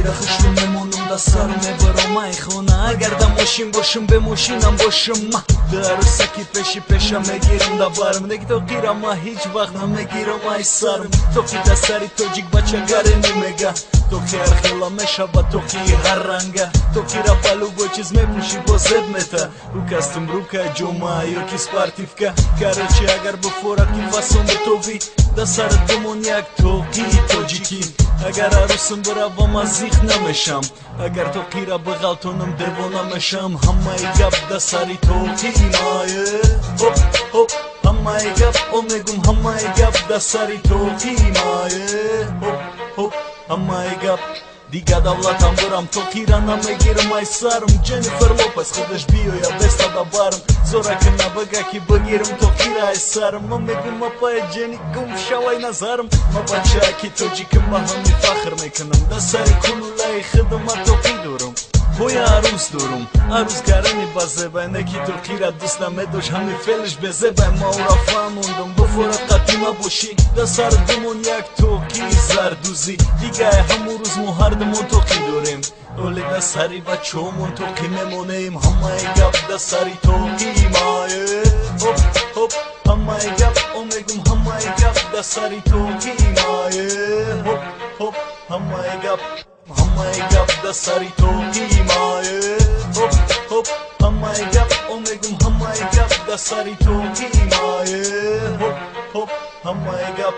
توقیر خشم میمونم دا سرمه برام ای خونه اگر دا ماشین باشم به ماشینم باشم در عروسکی پیشی پیشم میگیرم دا برم نگی توقیر ما هیچ وقت نمیگیرم ای سرم توقی دا سری توجیک بچه گره نمیگه توقی هر خیلا میشه با توقی هر رنگه توقی را پلو با چیز میپوشی با زد میته رو کستم رو که جمعه یا کی سپارتیفکه کارچی اگر بفورکی فاسم تووی دا سر دمون یک توقی توجیکی اگر عروسم برم از زیخ نمیشم اگر توقی را بغلطونم دیوانه میشم همه ای گپ دا سری توقی مایه هپ هپ همه ای گپ میگم همه ای گپ دا سری توقی مایه هپ هپ همه ای گپ دیگه دولتم برم توقی را نمیگیرم ای سرم جنیفر لوپس خودش بیو یا بستا دا برم زورک نبگه که بگیرم توقی را ای سرم ما میگم ما پای جنی گم شوی نظرم ما بچه که توجیکم با همی فخر میکنم دا سری کنولای خدمت توقی دارم خوی عروس دارم عروس گرنی با زبای نکی توقی را دوست نمیدوش همی فیلش به زبای ما او را فهموندم بفورت قدیمه باشی دا سر دمون یک توقی زردوزی دیگه همون روز ما هر دمون توقی داریم اولی دا سری بچه‌مون توقی میمونیم همه ای گپ دا سری توقی مایه هپ هپ همه ای گپ میگم همه ای گپ دا سری توقی مایه هپ هپ همه ای گپ همه ای گپ دا سری توقی مایه هپ هپ همه ای گپ میگم همه ای گپ دا سری توقی مایه هپ هپ همه ای گپ